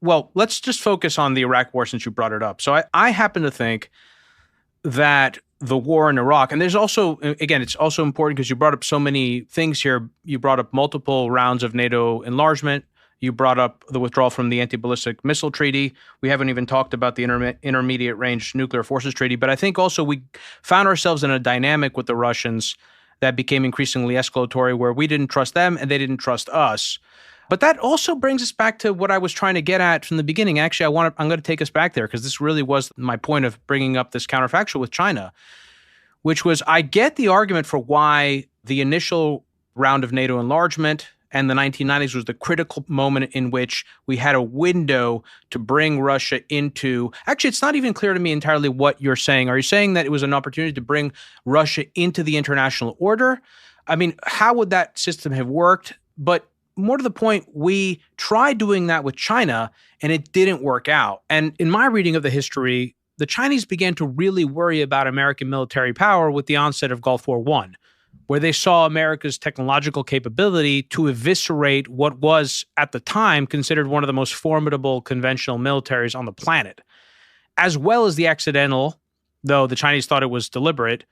Well, let's just focus on the Iraq war since you brought it up. So I happen to think that the war in Iraq, and there's also, again, it's also important because you brought up so many things here. You brought up multiple rounds of NATO enlargement. You brought up the withdrawal from the anti-ballistic missile treaty. We haven't even talked about the intermediate range nuclear forces treaty. But I think also we found ourselves in a dynamic with the Russians that became increasingly escalatory, where we didn't trust them and they didn't trust us. But that also brings us back to what I was trying to get at from the beginning. Actually, I'm going to take us back there because this really was my point of bringing up this counterfactual with China, which was I get the argument for why the initial round of NATO enlargement and the 1990s was the critical moment in which we had a window to bring Russia into. Actually, it's not even clear to me entirely what you're saying. Are you saying that it was an opportunity to bring Russia into the international order? I mean, how would that system have worked? But more to the point, we tried doing that with China and it didn't work out. And in my reading of the history, the Chinese began to really worry about American military power with the onset of Gulf War I, where they saw America's technological capability to eviscerate what was, at the time, considered one of the most formidable conventional militaries on the planet, as well as the accidental, though the Chinese thought it was deliberate,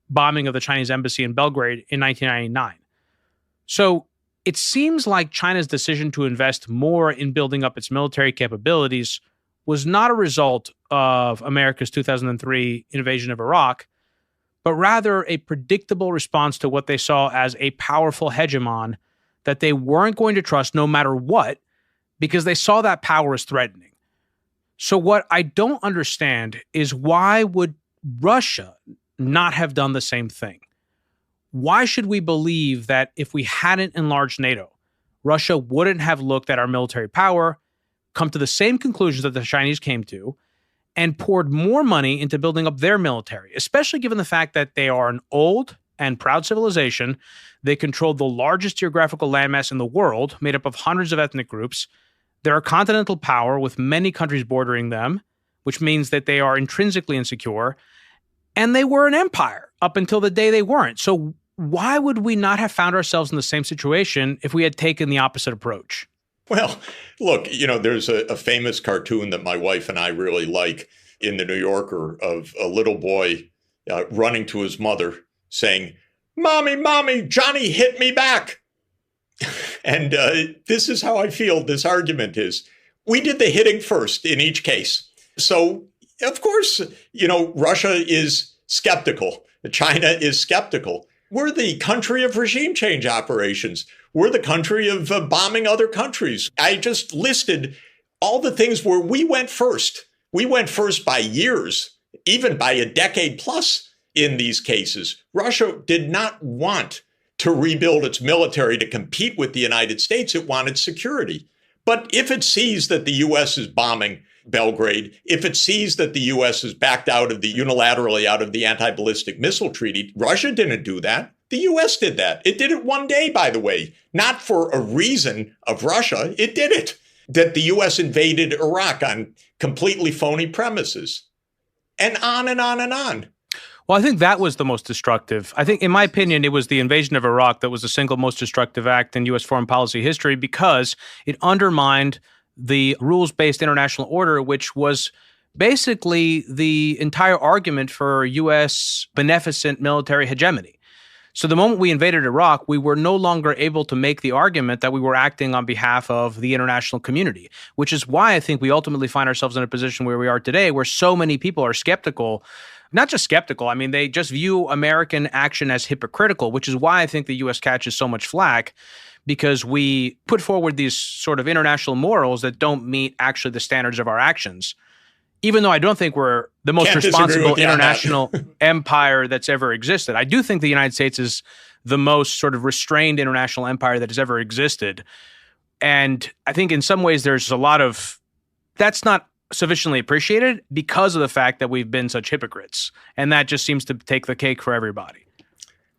bombing of the Chinese embassy in Belgrade in 1999. So it seems like China's decision to invest more in building up its military capabilities was not a result of America's 2003 invasion of Iraq, but rather a predictable response to what they saw as a powerful hegemon that they weren't going to trust no matter what, because they saw that power as threatening. So what I don't understand is why would Russia not have done the same thing? Why should we believe that if we hadn't enlarged NATO, Russia wouldn't have looked at our military power, come to the same conclusions that the Chinese came to, and poured more money into building up their military, especially given the fact that they are an old and proud civilization. They control the largest geographical landmass in the world, made up of hundreds of ethnic groups. They're a continental power with many countries bordering them, which means that they are intrinsically insecure. And they were an empire up until the day they weren't. So why would we not have found ourselves in the same situation if we had taken the opposite approach? Well, look, there's a famous cartoon that my wife and I really like in the New Yorker of a little boy running to his mother saying, "Mommy, Mommy, Johnny hit me back." And this is how I feel this argument is. We did the hitting first in each case. So, of course, Russia is skeptical. China is skeptical. We're the country of regime change operations. We're the country of bombing other countries. I just listed all the things where we went first. We went first by years, even by a decade plus in these cases. Russia did not want to rebuild its military to compete with the United States. It wanted security. But if it sees that the U.S. is bombing Belgrade, if it sees that the U.S. has backed unilaterally out of the anti-ballistic missile treaty, Russia didn't do that. The U.S. did that. It did it one day, by the way, not for a reason of Russia. It did it. That the U.S. invaded Iraq on completely phony premises. And on and on and on. Well, I think that was the most destructive. I think, in my opinion, it was the invasion of Iraq that was the single most destructive act in U.S. foreign policy history because it undermined the rules-based international order, which was basically the entire argument for U.S. beneficent military hegemony. So the moment we invaded Iraq, we were no longer able to make the argument that we were acting on behalf of the international community, which is why I think we ultimately find ourselves in a position where we are today, where so many people are skeptical. Not just skeptical, I mean, they just view American action as hypocritical, which is why I think the U.S. catches so much flack, because we put forward these sort of international morals that don't meet actually the standards of our actions. Even though I don't think we're the most responsible international empire that's ever existed. I do think the United States is the most sort of restrained international empire that has ever existed. And I think in some ways there's a lot of, that's not sufficiently appreciated because of the fact that we've been such hypocrites. And that just seems to take the cake for everybody.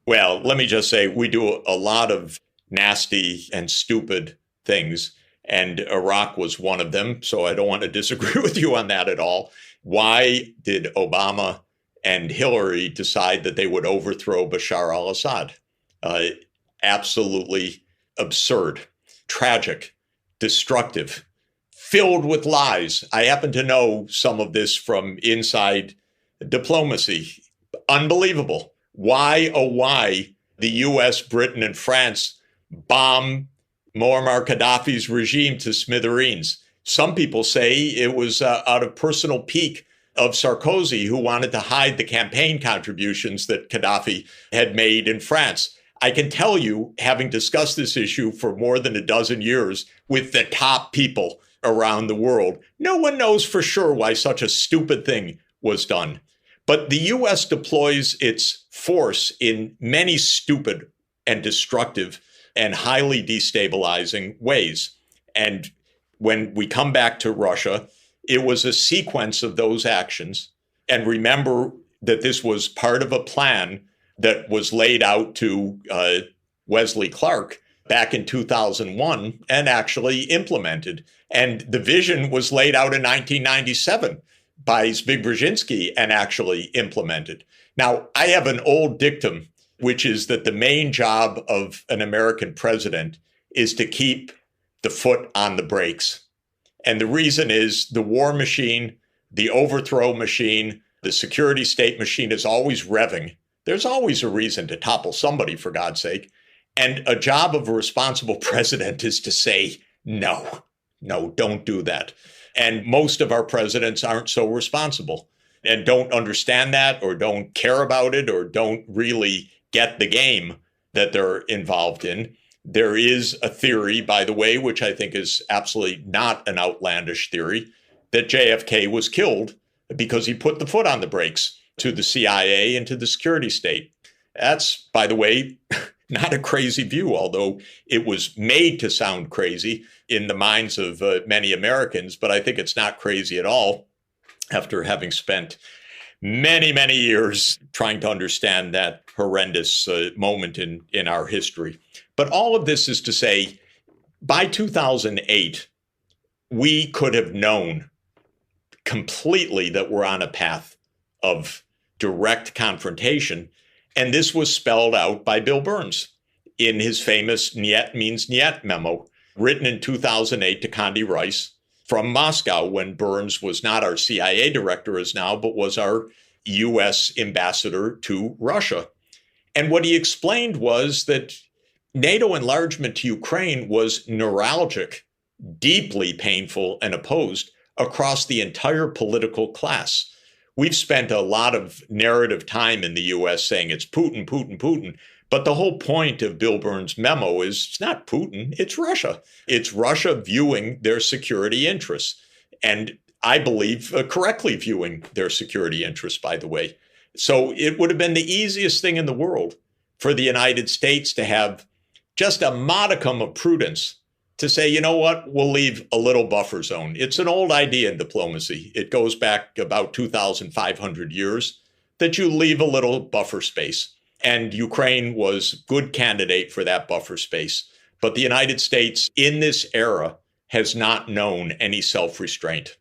Well, let me just say, we do a lot of nasty and stupid things. And Iraq was one of them. So I don't want to disagree with you on that at all. Why did Obama and Hillary decide that they would overthrow Bashar al Assad? Absolutely absurd, tragic, destructive, filled with lies. I happen to know some of this from inside diplomacy. Unbelievable. Why, oh, why the US, Britain, and France bomb Muammar Gaddafi's regime to smithereens? Some people say it was out of personal pique of Sarkozy, who wanted to hide the campaign contributions that Gaddafi had made in France. I can tell you, having discussed this issue for more than a dozen years with the top people around the world, no one knows for sure why such a stupid thing was done. But the US deploys its force in many stupid and destructive and highly destabilizing ways. And when we come back to Russia, it was a sequence of those actions. And remember that this was part of a plan that was laid out to Wesley Clark back in 2001 and actually implemented. And the vision was laid out in 1997 by Zbigniew Brzezinski and actually implemented. Now, I have an old dictum, which is that the main job of an American president is to keep the foot on the brakes. And the reason is the war machine, the overthrow machine, the security state machine is always revving. There's always a reason to topple somebody, for God's sake. And a job of a responsible president is to say, no, don't do that. And most of our presidents aren't so responsible and don't understand that or don't care about it or don't really get the game that they're involved in. There is a theory, by the way, which I think is absolutely not an outlandish theory, that JFK was killed because he put the foot on the brakes to the CIA and to the security state. That's, by the way, not a crazy view, although it was made to sound crazy in the minds of many Americans. But I think it's not crazy at all after having spent many, many years trying to understand that horrendous moment in our history. But all of this is to say, by 2008, we could have known completely that we're on a path of direct confrontation. And this was spelled out by Bill Burns in his famous Niet means Niet memo, written in 2008 to Condi Rice from Moscow, when Burns was not our CIA director as now, but was our US ambassador to Russia. And what he explained was that NATO enlargement to Ukraine was neuralgic, deeply painful, and opposed across the entire political class. We've spent a lot of narrative time in the US saying it's Putin, Putin, Putin. But the whole point of Bill Burns' memo is it's not Putin, it's Russia. It's Russia viewing their security interests. And I believe correctly viewing their security interests, by the way. So it would have been the easiest thing in the world for the United States to have just a modicum of prudence to say, you know what, we'll leave a little buffer zone. It's an old idea in diplomacy. It goes back about 2,500 years that you leave a little buffer space. And Ukraine was a good candidate for that buffer space. But the United States in this era has not known any self-restraint.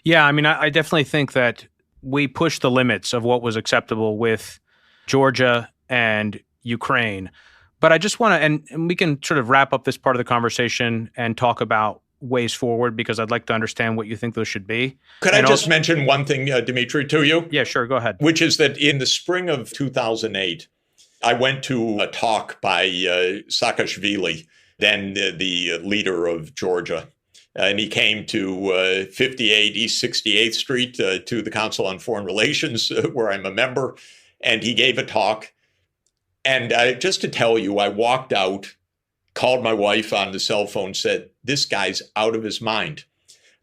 Yeah, I mean, I definitely think that we pushed the limits of what was acceptable with Georgia and Ukraine. But I just want to, and we can sort of wrap up this part of the conversation and talk about ways forward, because I'd like to understand what you think those should be. Could I just mention one thing, Dimitri, to you? Yeah, sure. Go ahead. Which is that in the spring of 2008, I went to a talk by Saakashvili, then the leader of Georgia. And he came to 58 East 68th Street to the Council on Foreign Relations, where I'm a member. And he gave a talk. And just to tell you, I walked out, called my wife on the cell phone, said, this guy's out of his mind.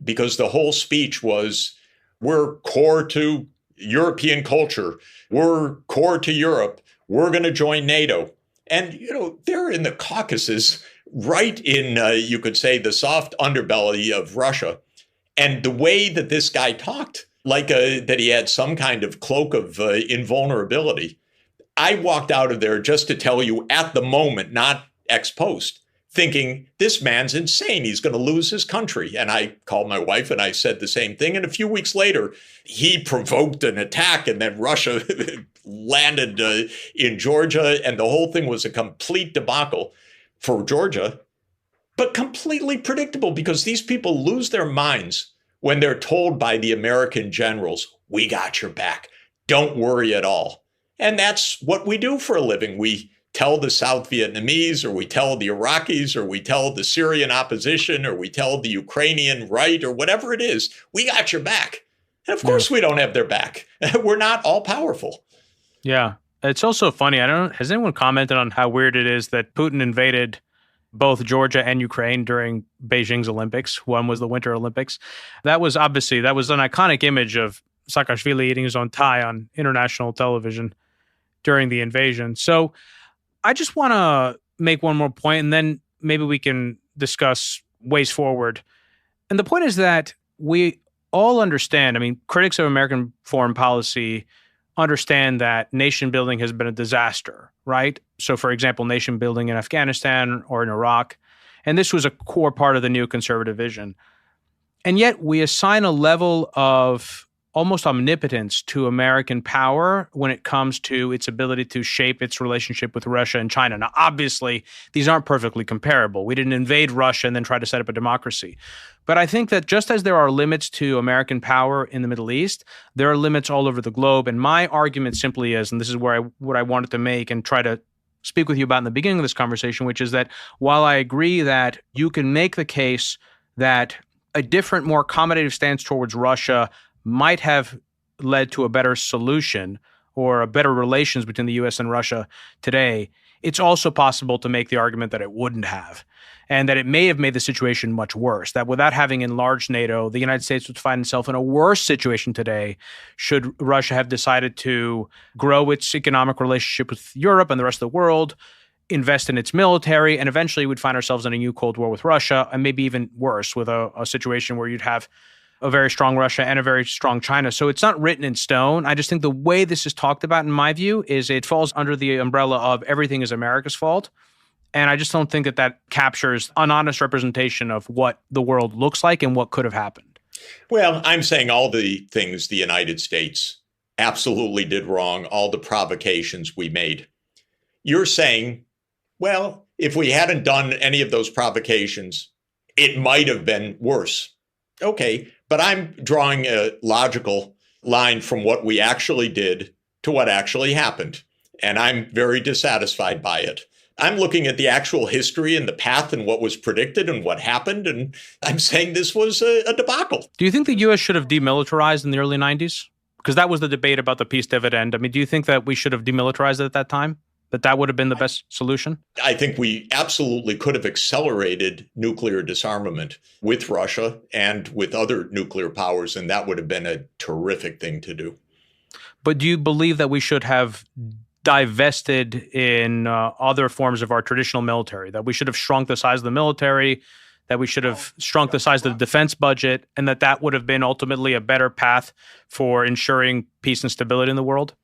Because the whole speech was, we're core to European culture. We're core to Europe. We're going to join NATO. And, you know, they're in the Caucasus, right in, you could say, the soft underbelly of Russia. And the way that this guy talked, like that he had some kind of cloak of invulnerability, I walked out of there, just to tell you, at the moment, not ex post, thinking, this man's insane. He's going to lose his country. And I called my wife and I said the same thing. And a few weeks later, he provoked an attack, and then Russia landed in Georgia. And the whole thing was a complete debacle. For Georgia, but completely predictable because these people lose their minds when they're told by the American generals, we got your back. Don't worry at all. And that's what we do for a living. We tell the South Vietnamese, or we tell the Iraqis, or we tell the Syrian opposition, or we tell the Ukrainian right, or whatever it is, we got your back. And of course we don't have their back. We're not all powerful. Yeah. It's also funny. Has anyone commented on how weird it is that Putin invaded both Georgia and Ukraine during Beijing's Olympics? One was the Winter Olympics. That was an iconic image of Saakashvili eating his own tie on international television during the invasion. So I just want to make one more point, and then maybe we can discuss ways forward. And the point is that we all understand, critics of American foreign policy understand that nation building has been a disaster, right? So, for example, nation building in Afghanistan or in Iraq. And this was a core part of the neoconservative vision. And yet we assign a level of almost omnipotence to American power when it comes to its ability to shape its relationship with Russia and China. Now, obviously, these aren't perfectly comparable. We didn't invade Russia and then try to set up a democracy. But I think that just as there are limits to American power in the Middle East, there are limits all over the globe. And my argument simply is, and this is what I wanted to make and try to speak with you about in the beginning of this conversation, which is that while I agree that you can make the case that a different, more accommodative stance towards Russia might have led to a better solution or a better relations between the U.S. and Russia today, it's also possible to make the argument that it wouldn't have, and that it may have made the situation much worse, that without having enlarged NATO, the United States would find itself in a worse situation today should Russia have decided to grow its economic relationship with Europe and the rest of the world, invest in its military, and eventually we'd find ourselves in a new Cold War with Russia, and maybe even worse with a situation where you'd have a very strong Russia and a very strong China. So it's not written in stone. I just think the way this is talked about, in my view, is it falls under the umbrella of everything is America's fault. And I just don't think that captures an honest representation of what the world looks like and what could have happened. Well, I'm saying all the things the United States absolutely did wrong, all the provocations we made. You're saying, well, if we hadn't done any of those provocations, it might have been worse. Okay, but I'm drawing a logical line from what we actually did to what actually happened. And I'm very dissatisfied by it. I'm looking at the actual history and the path and what was predicted and what happened. And I'm saying this was a debacle. Do you think the U.S. should have demilitarized in the early 90s? Because that was the debate about the peace dividend. Do you think that we should have demilitarized it at that time? That would have been the best solution? I think we absolutely could have accelerated nuclear disarmament with Russia and with other nuclear powers, and that would have been a terrific thing to do. But do you believe that we should have divested in other forms of our traditional military, that we should have shrunk the size of the military, that we should have shrunk the size of the defense budget, and that would have been ultimately a better path for ensuring peace and stability in the world?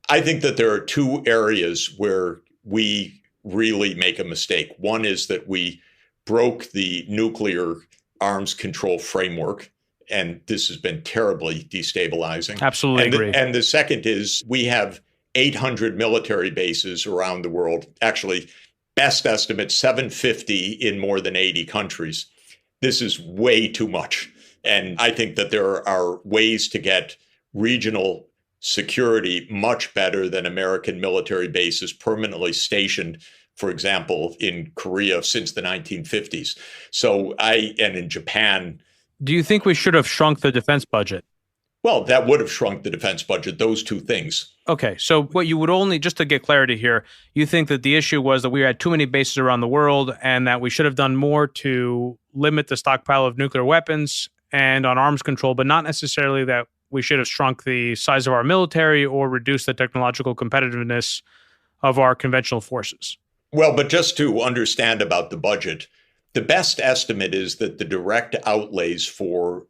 I think that there are two areas where we really make a mistake. One is that we broke the nuclear arms control framework, and this has been terribly destabilizing. Absolutely agree. And the second is we have 800 military bases around the world. Actually, best estimate, 750 in more than 80 countries. This is way too much. And I think that there are ways to get regional security much better than American military bases permanently stationed, for example, in Korea since the 1950s. And in Japan. Do you think we should have shrunk the defense budget? Well, that would have shrunk the defense budget, those two things. Okay, so what you would only, just to get clarity here, you think that the issue was that we had too many bases around the world and that we should have done more to limit the stockpile of nuclear weapons and on arms control, but not necessarily that we should have shrunk the size of our military or reduced the technological competitiveness of our conventional forces. Well, but just to understand about the budget, the best estimate is that the direct outlays for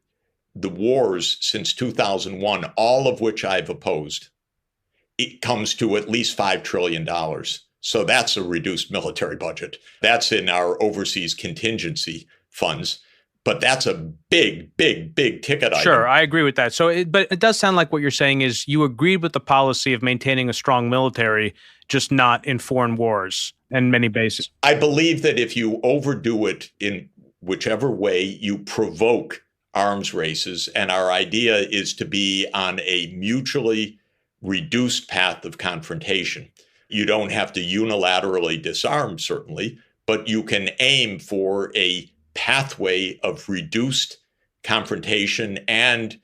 the wars since 2001, all of which I've opposed, it comes to at least $5 trillion. So that's a reduced military budget. That's in our overseas contingency funds. But that's a big, big, big ticket item. Sure, I agree with that. But it does sound like what you're saying is you agreed with the policy of maintaining a strong military, just not in foreign wars. and many bases. I believe that if you overdo it in whichever way, you provoke arms races. And our idea is to be on a mutually reduced path of confrontation. You don't have to unilaterally disarm, certainly, but you can aim for a pathway of reduced confrontation and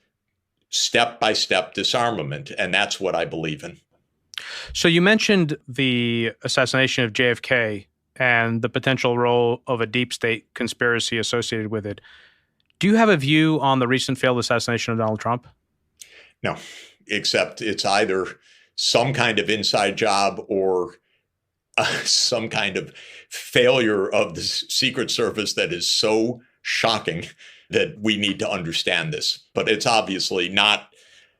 step-by-step disarmament. And that's what I believe in. So you mentioned the assassination of JFK and the potential role of a deep state conspiracy associated with it. Do you have a view on the recent failed assassination of Donald Trump? No, except it's either some kind of inside job or some kind of failure of the Secret Service that is so shocking that we need to understand this. But it's obviously not,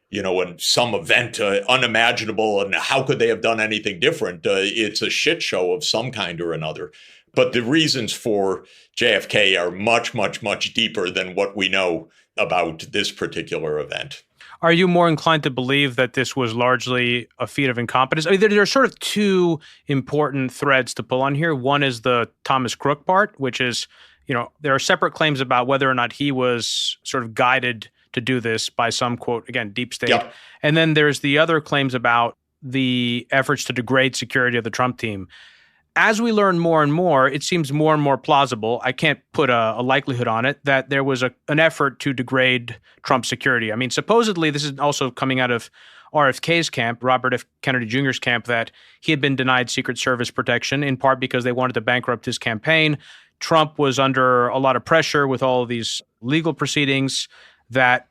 in some event unimaginable, and how could they have done anything different? It's a shit show of some kind or another. But the reasons for JFK are much, much, much deeper than what we know about this particular event. Are you more inclined to believe that this was largely a feat of incompetence? I mean, there are sort of two important threads to pull on here. One is the Thomas Crook part, which is, there are separate claims about whether or not he was sort of guided to do this by some, quote, again, deep state. Yep. And then there's the other claims about the efforts to degrade security of the Trump team. As we learn more and more, it seems more and more plausible, I can't put a likelihood on it, that there was an effort to degrade Trump's security. I mean, supposedly, this is also coming out of RFK's camp, Robert F. Kennedy Jr.'s camp, that he had been denied Secret Service protection, in part because they wanted to bankrupt his campaign. Trump was under a lot of pressure with all of these legal proceedings that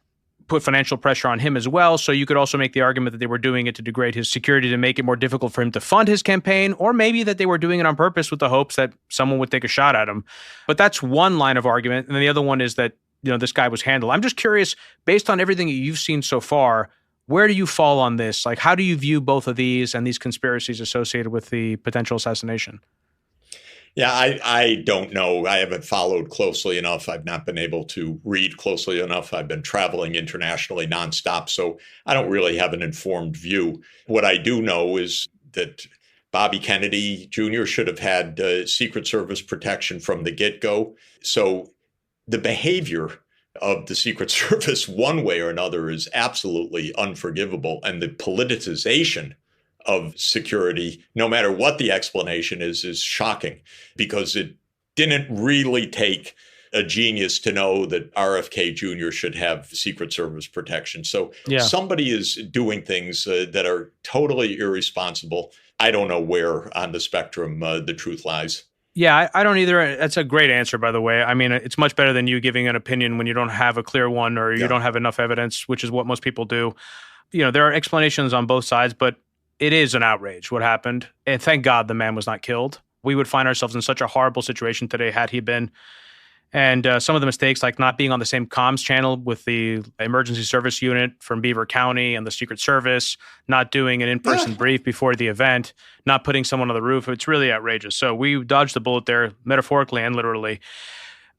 put financial pressure on him as well. So you could also make the argument that they were doing it to degrade his security, to make it more difficult for him to fund his campaign, or maybe that they were doing it on purpose with the hopes that someone would take a shot at him. But that's one line of argument. And then the other one is that, this guy was handled. I'm just curious, based on everything that you've seen so far, where do you fall on this? Like, how do you view both of these and these conspiracies associated with the potential assassination? Yeah, I don't know. I haven't followed closely enough. I've not been able to read closely enough. I've been traveling internationally nonstop, so I don't really have an informed view. What I do know is that Bobby Kennedy Jr. should have had Secret Service protection from the get-go. So the behavior of the Secret Service, one way or another, is absolutely unforgivable. And the politicization of security, no matter what the explanation is shocking, because it didn't really take a genius to know that RFK Jr. should have Secret Service protection. So somebody is doing things that are totally irresponsible. I don't know where on the spectrum the truth lies. Yeah, I don't either. That's a great answer, by the way. I mean, it's much better than you giving an opinion when you don't have a clear one or you don't have enough evidence, which is what most people do. There are explanations on both sides, but it is an outrage what happened. And thank God the man was not killed. We would find ourselves in such a horrible situation today had he been. And some of the mistakes, like not being on the same comms channel with the emergency service unit from Beaver County and the Secret Service, not doing an in-person brief before the event, not putting someone on the roof. It's really outrageous. So we dodged the bullet there, metaphorically and literally.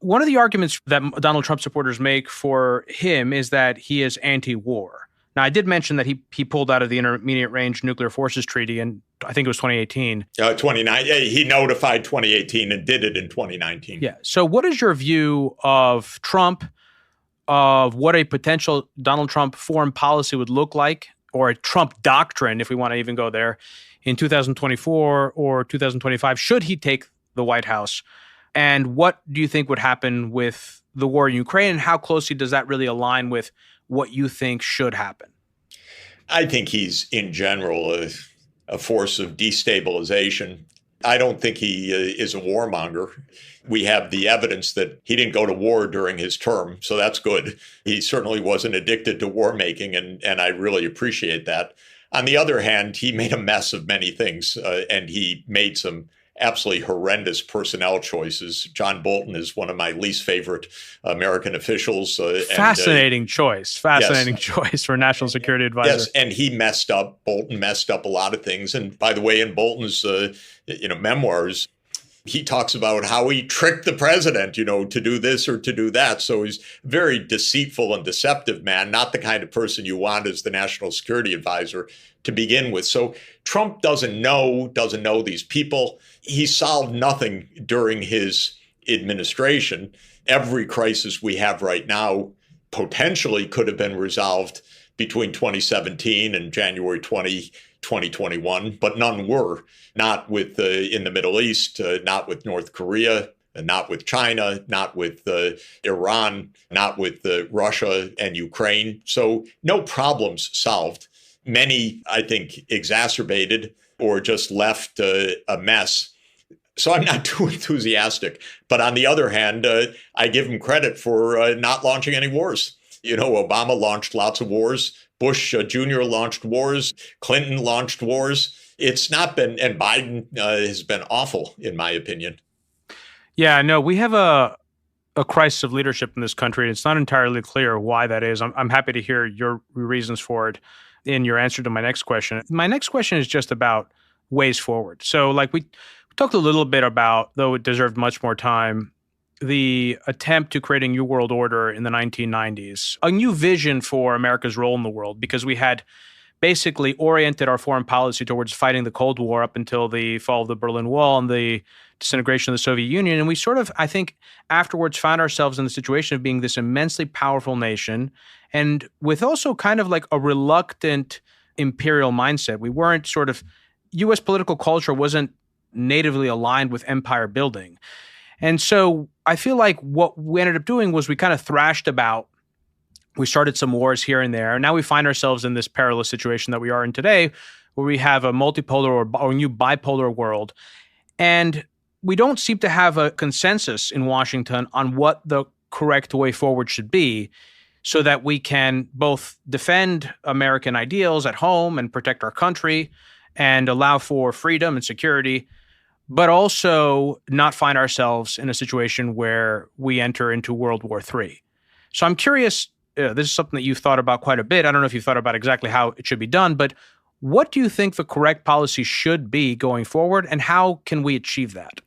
One of the arguments that Donald Trump supporters make for him is that he is anti-war. Now, I did mention that he pulled out of the Intermediate Range Nuclear Forces Treaty, and I think it was 2018. He notified 2018 and did it in 2019. Yeah. So what is your view of Trump, of what a potential Donald Trump foreign policy would look like, or a Trump doctrine, if we want to even go there, in 2024 or 2025, should he take the White House? And what do you think would happen with the war in Ukraine, and how closely does that really align with what you think should happen? I think he's, in general, a force of destabilization. I don't think he is a warmonger. We have the evidence that he didn't go to war during his term, so that's good. He certainly wasn't addicted to war making, and I really appreciate that. On the other hand, he made a mess of many things, and he made some absolutely horrendous personnel choices. John Bolton is one of my least favorite American officials. Fascinating choice for national security advisor. Yes, and Bolton messed up a lot of things. And by the way, in Bolton's memoirs, he talks about how he tricked the president, to do this or to do that. So he's a very deceitful and deceptive man, not the kind of person you want as the national security advisor to begin with. So Trump doesn't know these people. He solved nothing during his administration. Every crisis we have right now potentially could have been resolved between 2017 and January 2021, but none were. Not with in the Middle East, not with North Korea, not with China, not with Iran, not with Russia and Ukraine. So no problems solved. Many, I think, exacerbated or just left a mess. So I'm not too enthusiastic. But on the other hand, I give him credit for not launching any wars. Obama launched lots of wars. Bush Jr. launched wars. Clinton launched wars. It's not been, and Biden has been awful, in my opinion. Yeah, no, we have a crisis of leadership in this country, and it's not entirely clear why that is. I'm happy to hear your reasons for it in your answer to my next question. My next question is just about ways forward. So, like we talked a little bit about, though it deserved much more time, the attempt to create a new world order in the 1990s, a new vision for America's role in the world, because we had basically oriented our foreign policy towards fighting the Cold War up until the fall of the Berlin Wall and the disintegration of the Soviet Union. And we sort of, I think, afterwards found ourselves in the situation of being this immensely powerful nation, and with also kind of like a reluctant imperial mindset. We weren't sort of, U.S. political culture wasn't natively aligned with empire building. And so I feel like what we ended up doing was we kind of thrashed about, we started some wars here and there. And now we find ourselves in this perilous situation that we are in today, where we have a multipolar or new bipolar world. And we don't seem to have a consensus in Washington on what the correct way forward should be, so that we can both defend American ideals at home and protect our country and allow for freedom and security, but also not find ourselves in a situation where we enter into World War III. So I'm curious, this is something that you've thought about quite a bit. I don't know if you've thought about exactly how it should be done, but what do you think the correct policy should be going forward, and how can we achieve that?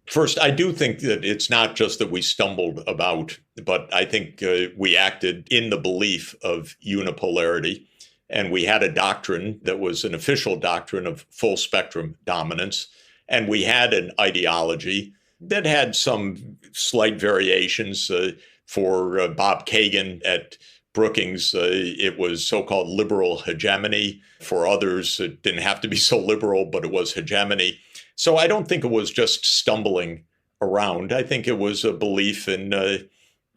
First, I do think that it's not just that we stumbled about, but I think we acted in the belief of unipolarity. And we had a doctrine that was an official doctrine of full spectrum dominance. And we had an ideology that had some slight variations. For Bob Kagan at Brookings, it was so-called liberal hegemony. For others, it didn't have to be so liberal, but it was hegemony. So I don't think it was just stumbling around. I think it was a belief in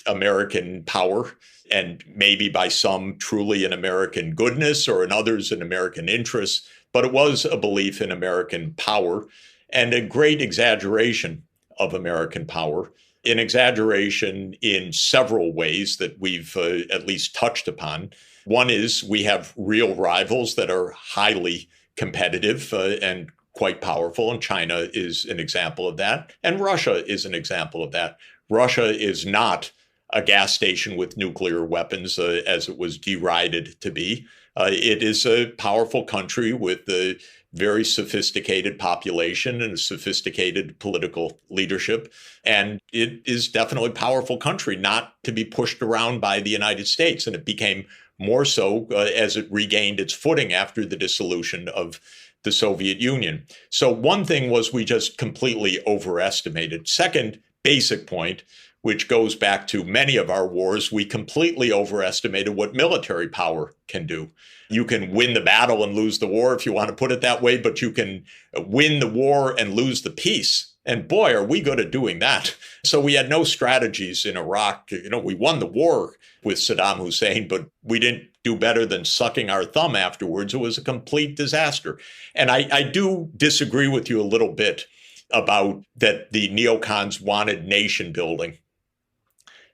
American power, and maybe by some truly in American goodness, or in others in American interests. But it was a belief in American power and a great exaggeration of American power, an exaggeration in several ways that we've at least touched upon. One is we have real rivals that are highly competitive and quite powerful, and China is an example of that, and Russia is an example of that. Russia is not a gas station with nuclear weapons, as it was derided to be. It is a powerful country with a very sophisticated population and a sophisticated political leadership. And it is definitely a powerful country, not to be pushed around by the United States. And it became more so as it regained its footing after the dissolution of the Soviet Union. So one thing was we just completely overestimated. Second basic point, which goes back to many of our wars, we completely overestimated what military power can do. You can win the battle and lose the war, if you want to put it that way, but you can win the war and lose the peace. And boy, are we good at doing that. So we had no strategies in Iraq. We won the war with Saddam Hussein, but we didn't do better than sucking our thumb afterwards. It was a complete disaster. And I do disagree with you a little bit about that the neocons wanted nation building.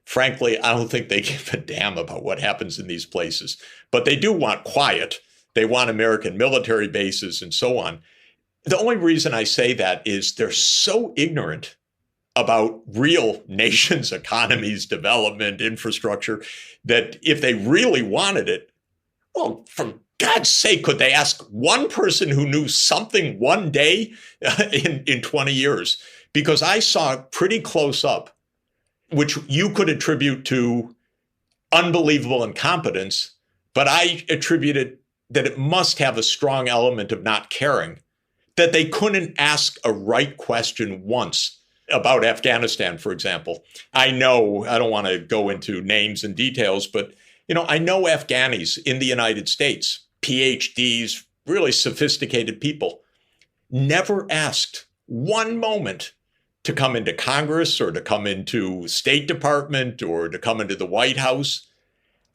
Frankly, I don't think they give a damn about what happens in these places. But they do want quiet. They want American military bases and so on. The only reason I say that is they're so ignorant about real nations, economies, development, infrastructure, that if they really wanted it, well, for God's sake, could they ask one person who knew something one day in 20 years? Because I saw pretty close up, which you could attribute to unbelievable incompetence, but I attributed that it must have a strong element of not caring, that they couldn't ask a right question once about Afghanistan, for example. I know, I don't want to go into names and details, but I know Afghanis in the United States, PhDs, really sophisticated people, never asked one moment to come into Congress or to come into State Department or to come into the White House.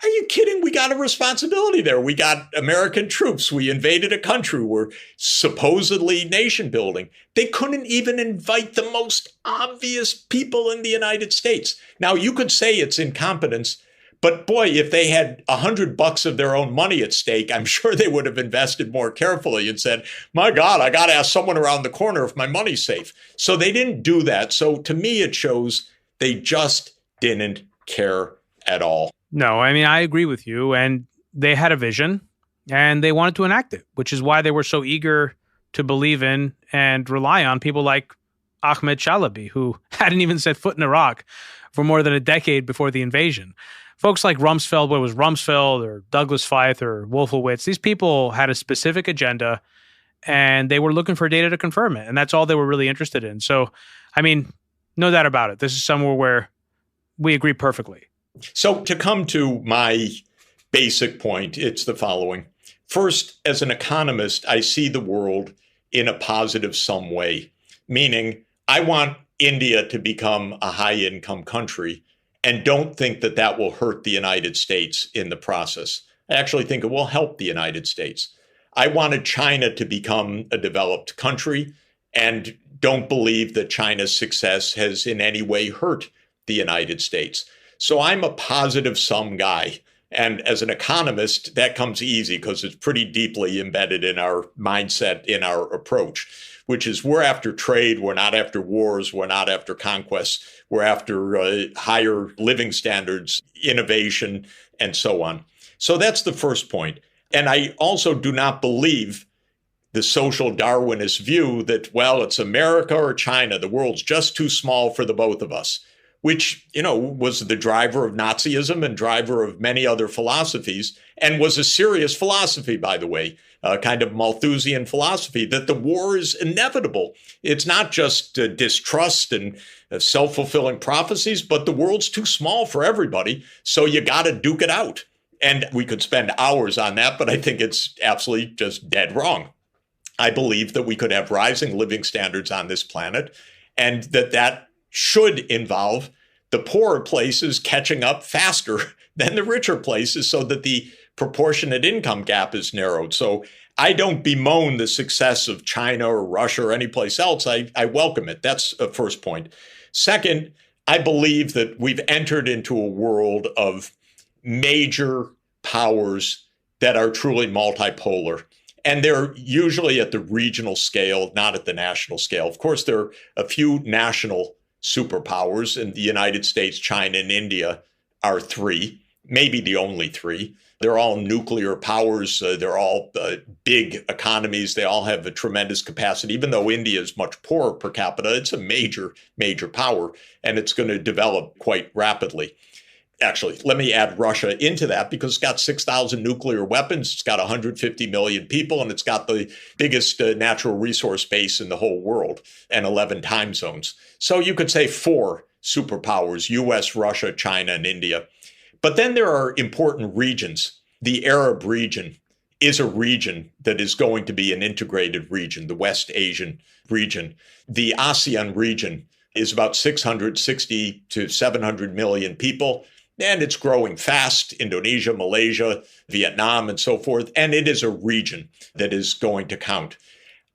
Are you kidding? We got a responsibility there. We got American troops. We invaded a country. We're supposedly nation building. They couldn't even invite the most obvious people in the United States. Now, you could say it's incompetence, but boy, if they had $100 of their own money at stake, I'm sure they would have invested more carefully and said, my God, I got to ask someone around the corner if my money's safe. So they didn't do that. So to me, it shows they just didn't care at all. No, I mean, I agree with you. And they had a vision and they wanted to enact it, which is why they were so eager to believe in and rely on people like Ahmed Chalabi, who hadn't even set foot in Iraq for more than a decade before the invasion. Folks like Rumsfeld, what was Rumsfeld or Douglas Feith or Wolfowitz, these people had a specific agenda and they were looking for data to confirm it. And that's all they were really interested in. So, I mean, no doubt about it. This is somewhere where we agree perfectly. So to come to my basic point, it's the following. First, as an economist, I see the world in a positive sum way, meaning I want India to become a high-income country and don't think that that will hurt the United States in the process. I actually think it will help the United States. I wanted China to become a developed country and don't believe that China's success has in any way hurt the United States. So I'm a positive sum guy. And as an economist, that comes easy because it's pretty deeply embedded in our mindset, in our approach, which is we're after trade. We're not after wars. We're not after conquests. We're after higher living standards, innovation, and so on. So that's the first point. And I also do not believe the social Darwinist view that, well, it's America or China. The world's just too small for the both of us, which, was the driver of Nazism and driver of many other philosophies, and was a serious philosophy, by the way, a kind of Malthusian philosophy, that the war is inevitable. It's not just distrust and self-fulfilling prophecies, but the world's too small for everybody, so you got to duke it out. And we could spend hours on that, but I think it's absolutely just dead wrong. I believe that we could have rising living standards on this planet, and that should involve the poorer places catching up faster than the richer places so that the proportionate income gap is narrowed. So I don't bemoan the success of China or Russia or any place else. I welcome it. That's a first point. Second, I believe that we've entered into a world of major powers that are truly multipolar. And they're usually at the regional scale, not at the national scale. Of course, there are a few national superpowers, and the United States, China, and India are three, maybe the only three. They're all nuclear powers. They're all big economies. They all have a tremendous capacity. Even though India is much poorer per capita, it's a major, major power, and it's going to develop quite rapidly. Actually, let me add Russia into that because it's got 6,000 nuclear weapons. It's got 150 million people, and it's got the biggest natural resource base in the whole world and 11 time zones. So you could say four superpowers: US, Russia, China, and India. But then there are important regions. The Arab region is a region that is going to be an integrated region, the West Asian region. The ASEAN region is about 660 to 700 million people. And it's growing fast: Indonesia, Malaysia, Vietnam, and so forth. And it is a region that is going to count.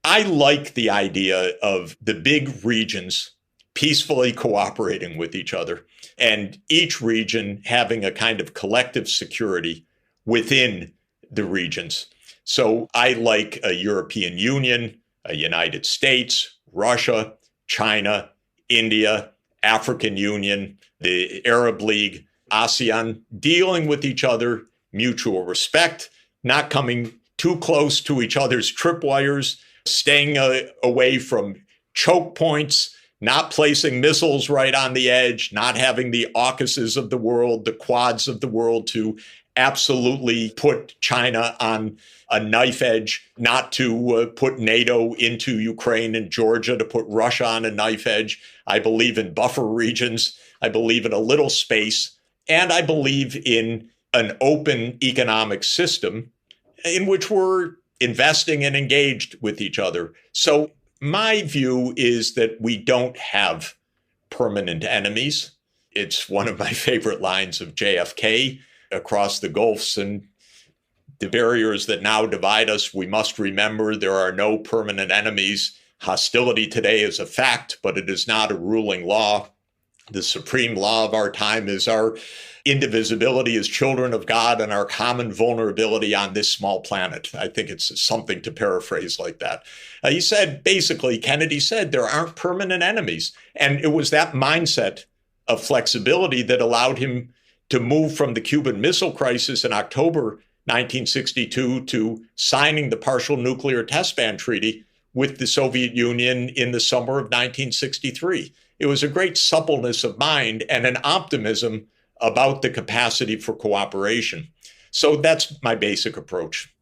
I like the idea of the big regions peacefully cooperating with each other and each region having a kind of collective security within the regions. So I like a European Union, a United States, Russia, China, India, African Union, the Arab League, ASEAN, dealing with each other, mutual respect, not coming too close to each other's tripwires, staying away from choke points, not placing missiles right on the edge, not having the AUKUSes of the world, the Quads of the world to absolutely put China on a knife edge, not to put NATO into Ukraine and Georgia, to put Russia on a knife edge. I believe in buffer regions. I believe in a little space. And I believe in an open economic system in which we're investing and engaged with each other. So my view is that we don't have permanent enemies. It's one of my favorite lines of JFK: across the gulfs and the barriers that now divide us, we must remember there are no permanent enemies. Hostility today is a fact, but it is not a ruling law. The supreme law of our time is our indivisibility as children of God and our common vulnerability on this small planet. I think it's something to paraphrase like that. He said, basically, Kennedy said, there aren't permanent enemies. And it was that mindset of flexibility that allowed him to move from the Cuban Missile Crisis in October 1962 to signing the Partial Nuclear Test Ban Treaty with the Soviet Union in the summer of 1963. It was a great suppleness of mind and an optimism about the capacity for cooperation. So that's my basic approach.